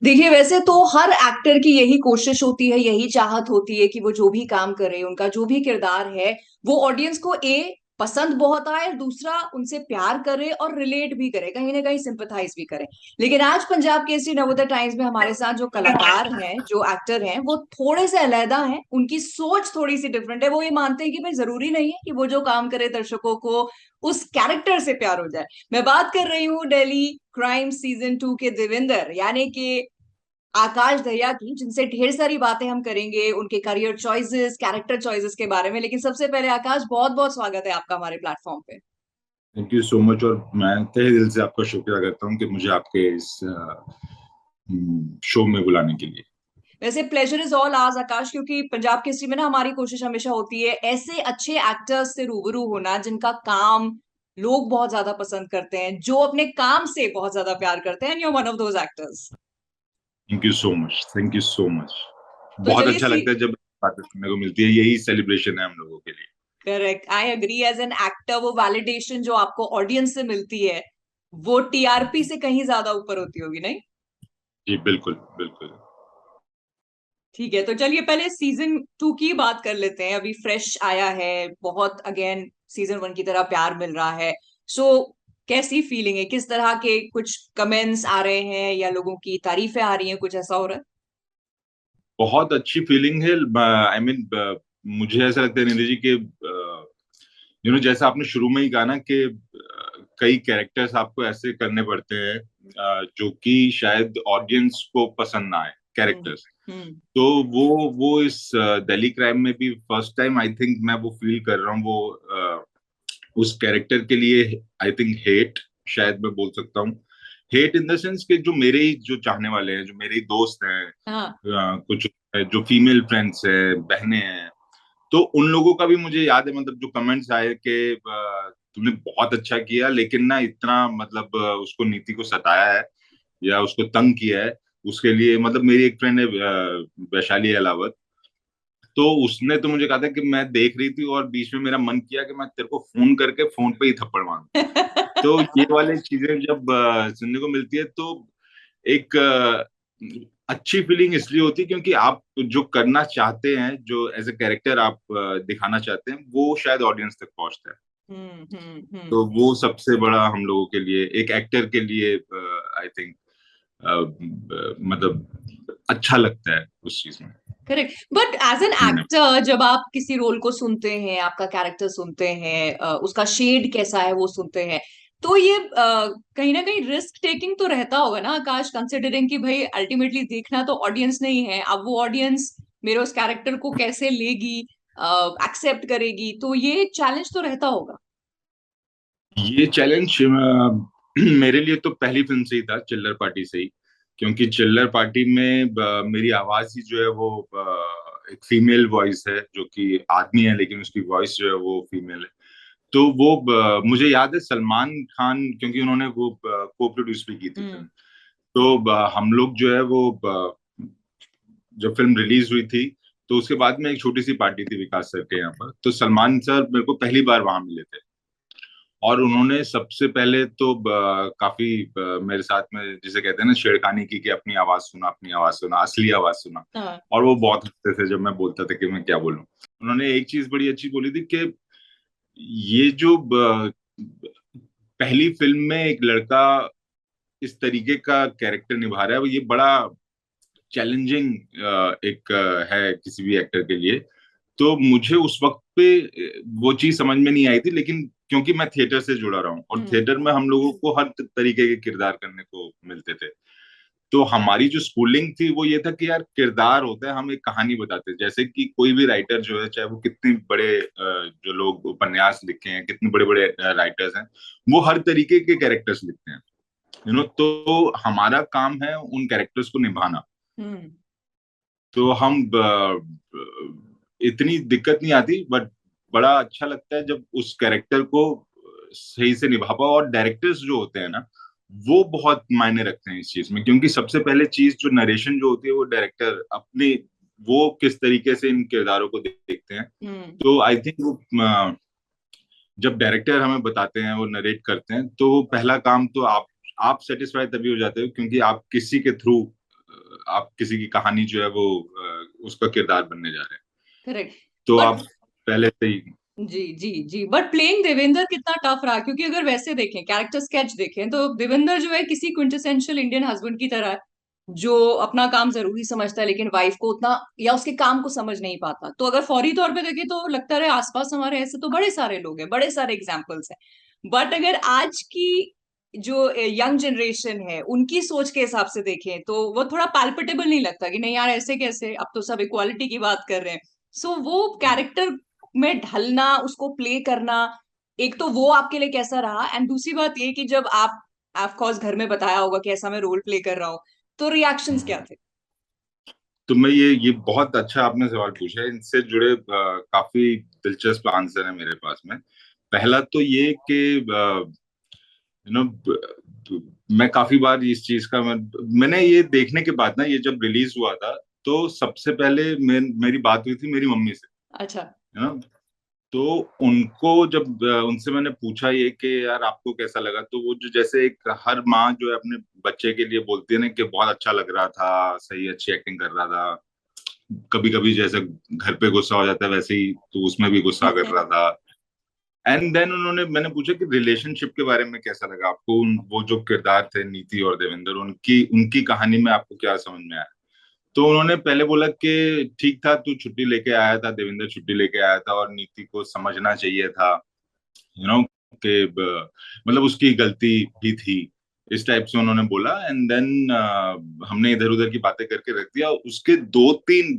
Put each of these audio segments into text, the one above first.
देखिए, वैसे तो हर एक्टर की यही कोशिश होती है, यही चाहत होती है कि वो जो भी काम करे, उनका जो भी किरदार है, वो ऑडियंस को पसंद बहुत आए, और दूसरा उनसे प्यार करे और रिलेट भी करे, कहीं ना कहीं सिंपथाइज भी करे। लेकिन आज पंजाब केसरी नवोदय टाइम्स में हमारे साथ जो कलाकार हैं, जो एक्टर हैं, वो थोड़े से अलहदा हैं, उनकी सोच थोड़ी सी डिफरेंट है। वो ये मानते हैं कि भाई जरूरी नहीं है कि वो जो काम करे दर्शकों को उस कैरेक्टर से प्यार हो जाए। मैं बात कर रही हूँ दिल्ली क्राइम सीजन 2 के देवेंद्र, यानी कि आकाश दहिया की, जिनसे ढेर सारी बातें हम करेंगे, उनके करियर चॉइसेस, कैरेक्टर चॉइसेस के बारे में। लेकिन सबसे पहले आकाश, बहुत बहुत स्वागत है आपका हमारे प्लेटफॉर्म पे। Thank you so much. और मैं तहे दिल से आपका शुक्रिया करता हूँ कि मुझे आपके इस शो में बुलाने के लिए। वैसे प्लेजर इज ऑल आज आकाश, क्योंकि पंजाब केसरी में ना हमारी कोशिश हमेशा होती है ऐसे अच्छे एक्टर्स से रूबरू होना जिनका काम लोग बहुत ज्यादा पसंद करते हैं, जो अपने काम से बहुत ज्यादा प्यार करते हैं, and you are one of those actors. Thank you so much, thank you so much. तो बहुत चलिए अच्छा सी लगता है जब बातें सुनने को मिलती है। यही सेलिब्रेशन है हम लोगों के लिए। Correct, I agree. As an actor, वो वैलिडेशन जो आपको ऑडियंस से मिलती है, वो टीआरपी से कहीं ज्यादा ऊपर होती होगी, नहीं? जी बिल्कुल बिल्कुल। ठीक है, तो चलिए पहले सीजन 2 की बात कर लेते हैं। अभी फ्रेश आया है, बहुत अगेन सीजन 1 की तरह प्यार मिल रहा है। सो कैसी फीलिंग है? किस तरह के कुछ कमेंट्स आ रहे हैं या लोगों की तारीफें आ रही हैं? कुछ ऐसा हो रहा है? बहुत अच्छी फीलिंग है। आई मीन मुझे ऐसा लगता है निधि जी के जैसा आपने शुरू में ही कहा ना कि कई कैरेक्टर्स आपको ऐसे करने पड़ते हैं जो कि शायद ऑडियंस को पसंद ना आए हम्म। कैरेक्टर्स। हम्म। तो वो इस दिल्ली क्राइम में भी फर्स्ट टाइम आई थिंक मैं वो फील कर रहा हूँ। वो उस कैरेक्टर के लिए आई थिंक हेट, शायद मैं बोल सकता हूँ। हेट इन द सेंस कि जो मेरे ही जो चाहने वाले हैं, जो मेरे ही दोस्त हैं, हाँ। कुछ जो फीमेल फ्रेंड्स हैं, बहनें हैं, तो उन लोगों का भी मुझे याद है। मतलब जो कमेंट्स आए कि तुमने बहुत अच्छा किया, लेकिन ना इतना मतलब उसको नीति को सताया है या उसको तंग किया है। उसके लिए मतलब मेरी एक फ्रेंड है वैशाली अलावत, तो उसने तो मुझे कहा था कि मैं देख रही थी और बीच में मेरा मन किया कि मैं तेरे को फोन करके फोन पे ही थप्पड़ मारूं। तो ये वाली चीजें जब सुनने को मिलती है तो एक अच्छी फीलिंग इसलिए होती है क्योंकि आप जो करना चाहते हैं, जो एज ए कैरेक्टर आप दिखाना चाहते हैं, वो शायद ऑडियंस तक पहुंचता है। हम्म। हम्म। हम्म। तो वो सबसे बड़ा हम लोगों के लिए, एक एक्टर के लिए आई थिंक मतलब अच्छा लगता है उस चीज में। Correct, but as an hmm. Actor जब आप किसी रोल को सुनते हैं, आपका कैरेक्टर सुनते हैं, उसका शेड कैसा है वो सुनते हैं, तो ये कहीं ना कहीं रिस्क टेकिंग तो रहता होगा ना आकाश, कंसिडरिंग कि भाई अल्टीमेटली देखना तो ऑडियंस नहीं है। अब वो ऑडियंस मेरे उस कैरेक्टर को कैसे लेगी, एक्सेप्ट करेगी, तो ये चैलेंज तो रहता होगा। ये चैलेंज मेरे लिए तो पहली फिल्म से ही था, चिल्लर पार्टी से ही। क्योंकि चिल्लर पार्टी में मेरी आवाज ही जो है वो एक फीमेल वॉइस है, जो कि आदमी है लेकिन उसकी वॉइस जो है वो फीमेल है। तो वो मुझे याद है सलमान खान, क्योंकि उन्होंने वो को प्रोड्यूस भी की थी हम्म। फिल्म। तो हम लोग जो है वो जब फिल्म रिलीज हुई थी, तो उसके बाद में एक छोटी सी पार्टी थी विकास सर के यहाँ पर, तो सलमान सर मेरे को पहली बार वहां मिले थे। और उन्होंने सबसे पहले तो काफी मेरे साथ में, जिसे कहते हैं ना, छेड़खानी की कि अपनी आवाज सुना, अपनी आवाज सुना, असली आवाज सुना। हाँ। और वो बहुत हंसते थे जब मैं बोलता था कि मैं क्या बोलूं। उन्होंने एक चीज बड़ी अच्छी बोली थी कि ये जो पहली फिल्म में एक लड़का इस तरीके का कैरेक्टर निभा रहा है, वो ये बड़ा चैलेंजिंग एक है किसी भी एक्टर के लिए। तो मुझे उस वक्त पे वो चीज समझ में नहीं आई थी, लेकिन क्योंकि मैं थिएटर से जुड़ा रहा हूँ और हम्म। थिएटर में हम लोगों को हर तरीके के किरदार करने को मिलते थे। तो हमारी जो स्कूलिंग थी वो ये था कि यार किरदार होता है, हम एक कहानी बताते हैं। जैसे कि कोई भी राइटर जो है, चाहे वो कितने बड़े जो लोग उपन्यास लिखे हैं, कितने बड़े बड़े राइटर्स हैं, वो हर तरीके के कैरेक्टर्स लिखते हैं। तो हमारा काम है उन कैरेक्टर्स को निभाना। हम्म। तो हम इतनी दिक्कत नहीं आती, बट बड़ा अच्छा लगता है जब उस कैरेक्टर को सही से निभा पाओ। और डायरेक्टर्स जो होते हैं ना, वो बहुत मायने रखते हैं इस चीज में, क्योंकि सबसे पहले चीज जो नरेशन जो होती है, वो डायरेक्टर अपने, वो किस तरीके से इन किरदारों को देखते हैं। हम्म। तो आई थिंक वो जब डायरेक्टर हमें बताते हैं, वो नरेट करते हैं, तो वो पहला काम तो आप सेटिस्फाई तभी हो जाते हो, क्योंकि आप किसी के थ्रू आप किसी की कहानी जो है वो उसका किरदार बनने जा रहे हैं, करेक्ट। तो बट आप पहले से ही। जी जी जी, बट प्लेइंग देवेंद्र कितना टफ रहा, क्योंकि अगर वैसे देखें, कैरेक्टर स्केच देखें, तो देवेंद्र जो है किसी क्विंटेसेंशियल इंडियन हस्बैंड की तरह है, जो अपना काम जरूरी समझता है लेकिन वाइफ को उतना या उसके काम को समझ नहीं पाता। तो अगर फौरी तौर पे देखें तो लगता है आसपास हमारे ऐसे तो बड़े सारे लोग हैं, बड़े सारे एग्जाम्पल्स हैं। बट अगर आज की जो यंग जनरेशन है उनकी सोच के हिसाब से देखें तो वो थोड़ा पैल्पेटेबल नहीं लगता कि नहीं यार ऐसे कैसे, अब तो सब इक्वालिटी की बात कर रहे हैं। सो वो कैरेक्टर में ढलना, उसको प्ले करना, एक तो वो आपके लिए कैसा रहा, एंड दूसरी बात ये कि जब आप ऑफ कोर्स घर में बताया होगा कि ऐसा मैं रोल प्ले कर रहा हूँ, तो रिएक्शंस क्या थे? तो मैं ये बहुत अच्छा आपने सवाल पूछा है। इनसे जुड़े काफी दिलचस्प आंसर है मेरे पास में। पहला तो ये कि यू नो मैं काफी बार इस चीज का मैंने ये देखने के बाद ना, ये जब रिलीज हुआ था तो सबसे पहले मेरी बात हुई थी मेरी मम्मी से, अच्छा। है ना। तो उनको जब उनसे मैंने पूछा ये कि यार आपको कैसा लगा, तो वो जो जैसे एक हर माँ जो है अपने बच्चे के लिए बोलती है ना कि बहुत अच्छा लग रहा था, सही अच्छी एक्टिंग कर रहा था, कभी कभी जैसे घर पे गुस्सा हो जाता है वैसे ही तो उसमें भी गुस्सा कर रहा था। एंड देन मैंने पूछा कि रिलेशनशिप के बारे में कैसा लगा आपको, वो जो किरदार थे नीति और देवेंद्र, उनकी उनकी कहानी में आपको क्या समझ में आया। तो उन्होंने पहले बोला कि ठीक था, तू छुट्टी लेके आया था, देवेंद्र छुट्टी लेके आया था और नीति को समझना चाहिए था, यू नो, कि मतलब उसकी गलती भी थी, इस टाइप से उन्होंने बोला। एंड देन हमने इधर उधर की बातें करके रख दिया। उसके 2-3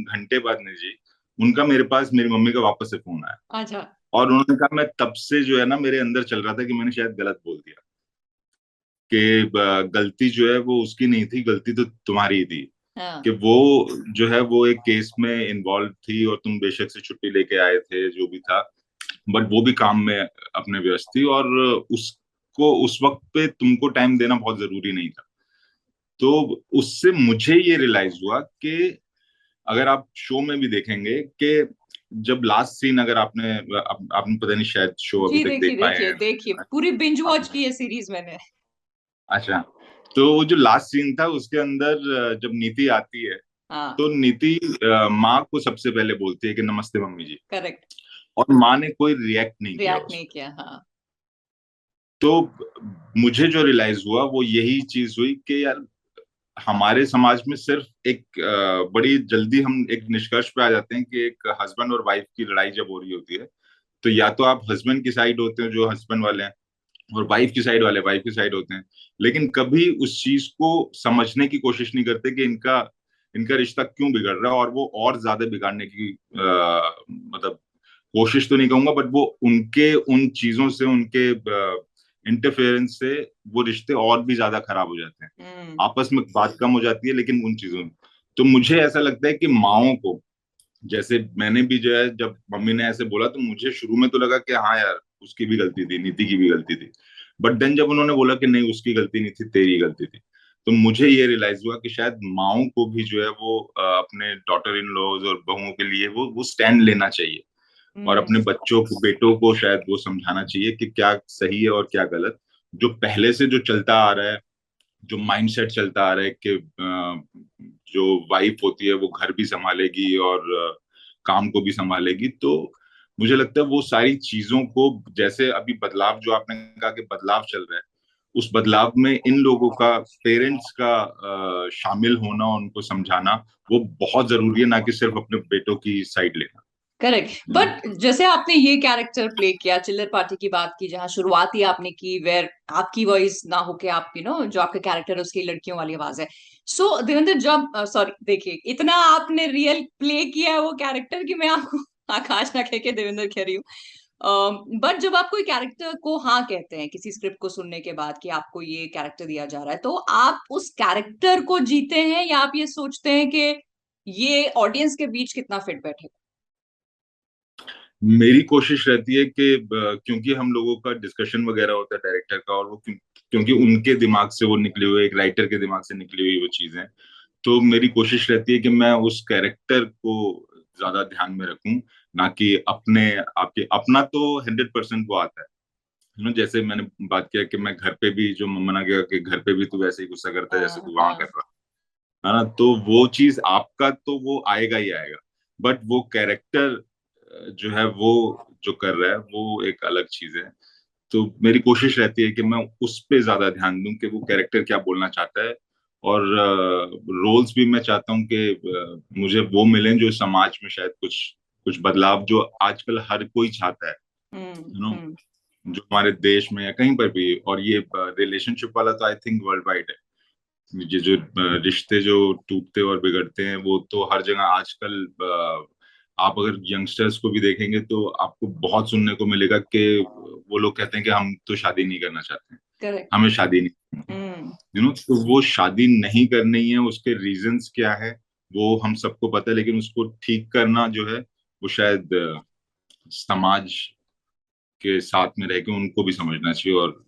घंटे बाद नहीं जी, उनका मेरे पास मेरी मम्मी का वापस से फोन आया अच्छा। और उन्होंने कहा मैं तब से जो है ना मेरे अंदर चल रहा था कि मैंने शायद गलत बोल दिया, कि गलती जो है वो उसकी नहीं थी, गलती तो तुम्हारी थी, हाँ। कि वो जो है वो एक केस में इन्वॉल्व थी और तुम बेशक से छुट्टी लेके आए थे जो भी था, बट वो भी काम में अपने व्यस्त थी और उसको उस वक्त पे तुमको टाइम देना बहुत जरूरी नहीं था। तो उससे मुझे ये रियलाइज हुआ कि अगर आप शो में भी देखेंगे कि जब लास्ट सीन, अगर आपने पता नहीं शायद शो अभी जी तक देखिए देख पाए देखिए हैं। देखिए, पूरी बिंज वॉच की है सीरीज मैंने। अच्छा, तो वो जो लास्ट सीन था उसके अंदर जब नीति आती है हाँ। तो नीति माँ को सबसे पहले बोलती है कि नमस्ते मम्मी जी, करेक्ट। और माँ ने कोई रिएक्ट नहीं किया रिएक्ट उस। नहीं किया, हाँ। तो मुझे जो रियलाइज हुआ वो यही चीज हुई कि यार हमारे समाज में सिर्फ एक बड़ी जल्दी हम एक निष्कर्ष पे आ जाते हैं कि एक हस्बैंड और वाइफ की लड़ाई जब हो रही होती है तो या तो आप हस्बैंड की साइड होते हैं जो हस्बैंड वाले हैं, और वाइफ की साइड वाले वाइफ की साइड होते हैं, लेकिन कभी उस चीज को समझने की कोशिश नहीं करते कि इनका इनका रिश्ता क्यों बिगड़ रहा है, और वो और ज्यादा बिगाड़ने की मतलब कोशिश तो नहीं कहूंगा, बट वो उनके उन चीजों से, उनके इंटरफेरेंस से वो रिश्ते और भी ज्यादा खराब हो जाते हैं। हम्म। आपस में बात कम हो जाती है लेकिन उन चीजों में। तो मुझे ऐसा लगता है कि माओ को, जैसे मैंने भी जो है जब मम्मी ने ऐसे बोला तो मुझे शुरू में तो लगा कि हाँ यार उसकी भी गलती थी, नीति की भी गलती थी, बट देन जब उन्होंने बोला कि नहीं उसकी गलती नहीं थी, तेरी गलती थी, तो मुझे ये रियलाइज हुआ कि शायद माओ को भी जो है वो अपने डॉटर इन लॉज और बहुओं के लिए वो स्टैंड लेना चाहिए, और हम्म। अपने बच्चों को, बेटों को शायद वो समझाना चाहिए कि क्या सही है और क्या गलत। जो पहले से जो चलता आ रहा है, जो माइंडसेट चलता आ रहा है कि जो वाइफ होती है वो घर भी संभालेगी और काम को भी संभालेगी, तो मुझे लगता है वो सारी चीजों को, जैसे अभी बदलाव जो आपने कहा कि बदलाव चल रहा है, उस बदलाव में इन लोगों का, पेरेंट्स का शामिल होना, उनको समझाना वो बहुत जरूरी है, ना कि सिर्फ अपने बेटों की साइड लेना, करेक्ट। You know. बट जैसे आपने ये कैरेक्टर प्ले किया, चिल्लर पार्टी की बात की, जहाँ शुरुआत ही आपने की वेर आपकी वॉइस ना होके आप जो आपका कैरेक्टर है उसकी लड़कियों वाली आवाज है। सो देवेंद्र, जब सॉरी देखिए, इतना आपने रियल प्ले किया है वो कैरेक्टर कि मैं आपको आकाश ना कह के देवेंद्र कह रही हूँ। बट जब आप कोई कैरेक्टर को हाँ कहते हैं किसी स्क्रिप्ट को सुनने के बाद कि आपको ये कैरेक्टर दिया जा रहा है, तो आप उस कैरेक्टर को जीते हैं या आप ये सोचते हैं कि ये ऑडियंस के बीच कितना फिट बैठे? मेरी कोशिश रहती है कि क्योंकि हम लोगों का डिस्कशन वगैरह होता है डायरेक्टर का, और वो क्योंकि उनके दिमाग से वो निकली हुई, एक राइटर के दिमाग से निकली हुई वो चीजें, तो मेरी कोशिश रहती है कि मैं उस कैरेक्टर को ज्यादा ध्यान में रखूं, ना कि अपने आपके अपना तो 100% वो आता है, जैसे मैंने बात किया कि मैं घर पे भी जो मना किया कि घर पे भी तू वैसे ही गुस्सा करता है जैसे हाँ तू वहां कर हाँ। रहा, है ना। तो वो चीज आपका तो वो आएगा ही आएगा, बट वो कैरेक्टर जो है वो जो कर रहा है वो एक अलग चीज है। तो मेरी कोशिश रहती है कि मैं उस पे ज्यादा ध्यान दूं कि वो कैरेक्टर क्या बोलना चाहता है। और रोल्स भी मैं चाहता हूँ कि मुझे वो मिलें जो समाज में शायद कुछ कुछ बदलाव जो आजकल हर कोई चाहता है, यू नो, हम्म। जो हमारे देश में या कहीं पर भी। और ये रिलेशनशिप वाला तो आई थिंक वर्ल्ड वाइड है। ये जो रिश्ते जो टूटते और बिगड़ते हैं वो तो हर जगह आजकल आप अगर यंगस्टर्स को भी देखेंगे तो आपको बहुत सुनने को मिलेगा कि वो लोग कहते हैं कि हम तो शादी नहीं करना चाहते हैं, करेक्ट। हमें शादी नहीं, हम्म। तो वो शादी नहीं करनी है, उसके रीजंस क्या है वो हम सबको पता है, लेकिन उसको ठीक करना जो है वो शायद समाज के साथ में रह के उनको भी समझना चाहिए और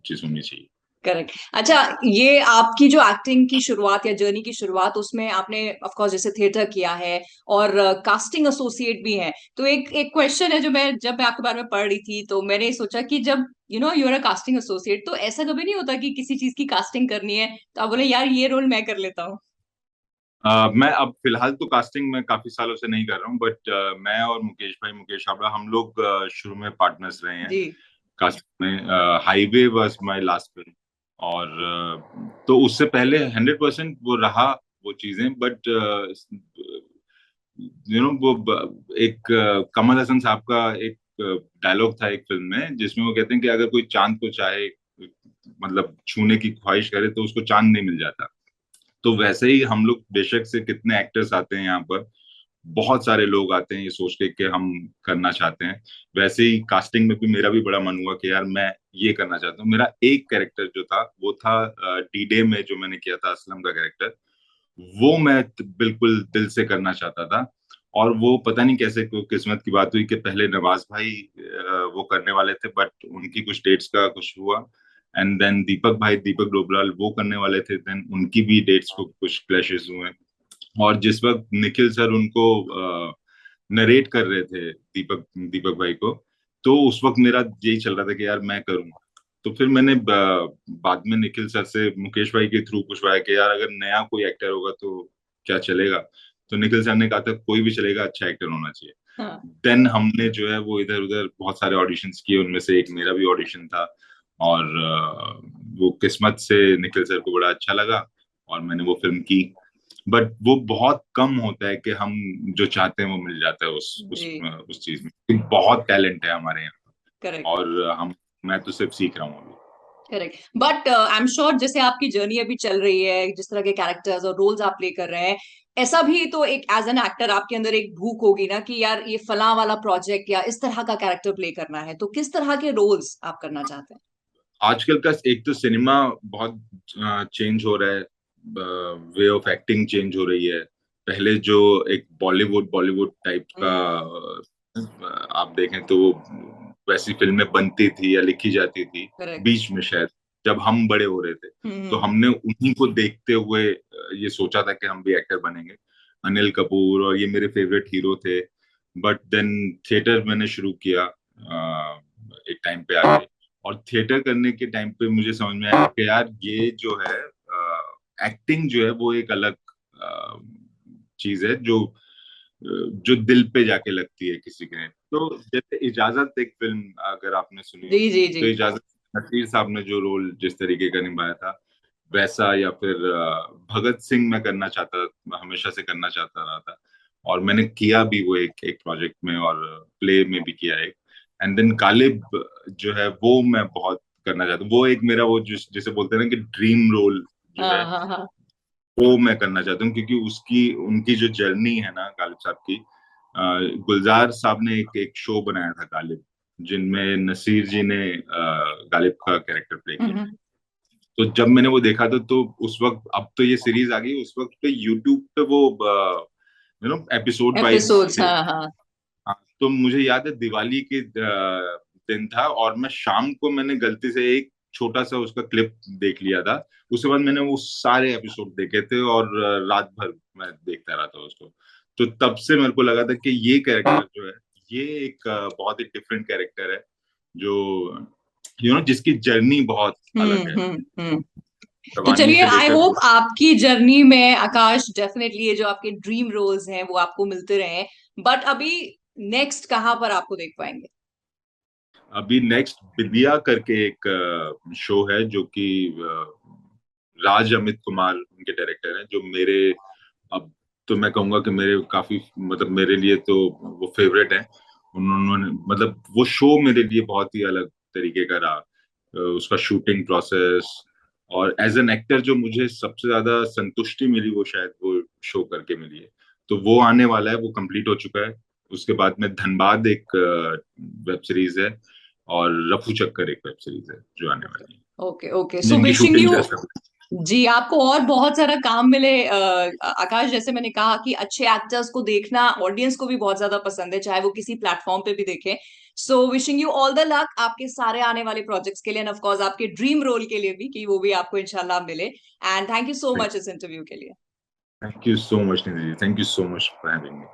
चीज होनी चाहिए। करेक्ट। अच्छा, ये आपकी जो एक्टिंग की शुरुआत या जर्नी की शुरुआत, उसमें आपने ऑफ कोर्स जैसे थिएटर किया है और कास्टिंग एसोसिएट भी है, तो एक एक क्वेश्चन है जो मैं जब मैं आपके बारे में पढ़ रही थी तो मैंने सोचा कि जब you are a casting associate, तो ऐसा कभी नहीं होता कि किसी चीज की कास्टिंग करनी है तो आप बोले यार ये रोल मैं कर लेता हूँ? मैं अब फिलहाल तो कास्टिंग में काफी सालों से नहीं कर रहा हूँ, बट मैं और मुकेश भाई, मुकेश हावड़ा, हम लोग शुरू में पार्टनर्स रहे हैं जी। कास्टिंग में। Highway was my last film. और तो उससे पहले 100% वो रहा वो चीजें, बट वो एक कमल हसन साहब का एक डायलॉग था एक फिल्म में जिसमें वो कहते हैं कि अगर कोई चांद को चाहे, मतलब छूने की ख्वाहिश करे, तो उसको चांद नहीं मिल जाता। तो वैसे ही हम लोग बेशक से कितने एक्टर्स आते हैं यहाँ पर, बहुत सारे लोग आते हैं ये सोच के कि हम करना चाहते हैं। वैसे ही कास्टिंग में भी मेरा भी बड़ा मन हुआ कि यार मैं ये करना चाहता हूँ। मेरा एक कैरेक्टर जो था वो था डी डे में जो मैंने किया था असलम का कैरेक्टर, वो मैं बिल्कुल दिल से करना चाहता था। और वो पता नहीं कैसे किस्मत की बात हुई कि पहले नवाज भाई वो करने वाले थे, बट उनकी कुछ डेट्स का कुछ हुआ। एंड देन दीपक भाई, दीपक डोबराल वो करने वाले थे, देन उनकी भी डेट्स को कुछ क्लैशेस हुए। और जिस वक्त निखिल सर उनको नरेट कर रहे थे, दीपक दीपक भाई को, तो उस वक्त मेरा यही चल रहा था कि यार मैं करूं। तो फिर मैंने बाद में निखिल सर से मुकेश भाई के थ्रू पूछवाया कि यार अगर नया कोई एक्टर होगा तो क्या चलेगा। तो निखिल सर ने कहा था कोई भी चलेगा, अच्छा एक्टर होना चाहिए। हाँ। देन हमने जो है वो इधर उधर बहुत सारे ऑडिशंस किए, उनमें से एक मेरा भी ऑडिशन था। और वो किस्मत से निखिल सर को बड़ा अच्छा लगा और मैंने वो फिल्म की। बट वो बहुत कम होता है कि हम जो चाहते हैं वो मिल जाता है जी। उस चीज में, क्योंकि बहुत टैलेंट है हमारे यहाँ। करेक्ट। और हम मैं तो सिर्फ सीख रहा हूँ अभी। Correct, but I am sure जैसे आपकी जर्नी अभी चल रही है, जिस तरह के कैरेक्टर्स और रोल्स आप प्ले कर रहे हैं, ऐसा भी तो एक एज एन एक्टर आपके अंदर एक भूख होगी ना कि यार ये फलां वाला प्रोजेक्ट या इस तरह का कैरेक्टर प्ले करना है, तो किस तरह के रोल्स आप करना चाहते हैं? आजकल का एक तो सिनेमा बहुत चेंज हो रहा है, वे ऑफ एक्टिंग चेंज हो रही है। पहले जो एक बॉलीवुड बॉलीवुड टाइप का हम्म। आप देखें तो वो वैसी फिल्में बनती थी या लिखी जाती थी करेक्ट। बीच में, शायद जब हम बड़े हो रहे थे। तो हम्म। हमने उन्हीं को देखते हुए ये सोचा था कि हम भी एक्टर बनेंगे। अनिल कपूर और ये मेरे फेवरेट हीरो थे। बट देन थिएटर मैंने शुरू किया एक टाइम पे आके। और थिएटर करने के टाइम पे मुझे समझ में आया कि यार ये जो है एक्टिंग जो है वो एक अलग चीज है जो दिल पे जाके लगती है किसी के। तो जैसे इजाजत एक फिल्म अगर आपने सुनी जी होगी, जी जी। तो इजाजत नसीर साहब ने जो रोल जिस तरीके का निभाया था वैसा, या फिर भगत सिंह मैं करना चाहता, हमेशा से करना चाहता रहा था। और मैंने किया भी वो एक एक प्रोजेक्ट में और प्ले में भी किया एक। एंड देन गालिब जो है वो मैं बहुत करना चाहता हूँ। वो एक मेरा वो जिसे बोलते हैं ना कि ड्रीम रोल जो हाँ है हाँ हाँ। वो मैं करना चाहता हूँ, क्योंकि उसकी उनकी जो जर्नी है ना गालिब साहब की। गुलजार साहब ने एक एक शो बनाया था गालिब, जिनमें नसीर जी ने गालिब का कैरेक्टर प्ले किया। हम्म। तो जब मैंने वो देखा था तो उस वक्त, अब तो ये सीरीज आ गई, उस वक्त पे यूट्यूब पे वो एपिसोड वाइज एपिसोड्स, थे। हाँ हाँ। हाँ, तो मुझे याद है दिवाली के दिन था और मैं शाम को मैंने गलती से एक छोटा सा उसका क्लिप देख लिया था। उसके बाद मैंने वो सारे एपिसोड देखे थे और रात भर मैं देखता रहा था उसको। तो तब से मेरे को लगा था कि ये कैरेक्टर जो है ये एक बहुत ही डिफरेंट कैरेक्टर है, जो जिसकी जर्नी बहुत अलग है। हम्म। तो जवानी चलिए, से आई लेकर होप बूढ़े। आपकी जर्नी में आकाश डेफिनेटली ये जो आपके ड्रीम रोल्स हैं वो आपको मिलते रहे। बट अभी नेक्स्ट कहाँ पर आपको देख पाएंगे? अभी नेक्स्ट बिंदिया करके एक शो है जो कि राज अमित कुमार उनके डायरेक्टर हैं, जो मेरे, अब तो मैं कहूंगा कि मेरे काफी, मतलब मेरे लिए तो वो फेवरेट है। उन्होंने, मतलब वो शो मेरे लिए बहुत ही अलग तरीके का रहा। उसका शूटिंग प्रोसेस और एज एन एक्टर जो मुझे सबसे ज्यादा संतुष्टि मिली वो शायद वो शो करके मिली है। तो वो आने वाला है, वो कंप्लीट हो चुका है। उसके बाद में धनबाद एक वेब सीरीज है, और रफू चक्कर एक वेब सीरीज है जो आने वाली है, ओके ओके, सो जिनकी विशिंग शूटिंग यू, जस्ट अभी। जी आपको और बहुत सारा काम मिले। आकाश, जैसे मैंने कहा कि अच्छे एक्टर्स को देखना ऑडियंस को भी बहुत ज्यादा पसंद है, चाहे वो किसी प्लेटफॉर्म पे भी देखें। So wishing you all the luck आपके सारे आने वाले प्रोजेक्ट्स के लिए, एंड ऑफ कोर्स आपके ड्रीम रोल के लिए भी, कि वो भी आपको इंशाल्लाह मिले। And thank you so much इस इंटरव्यू के लिए। Thank you so much Nidhi, thank you so much for having me.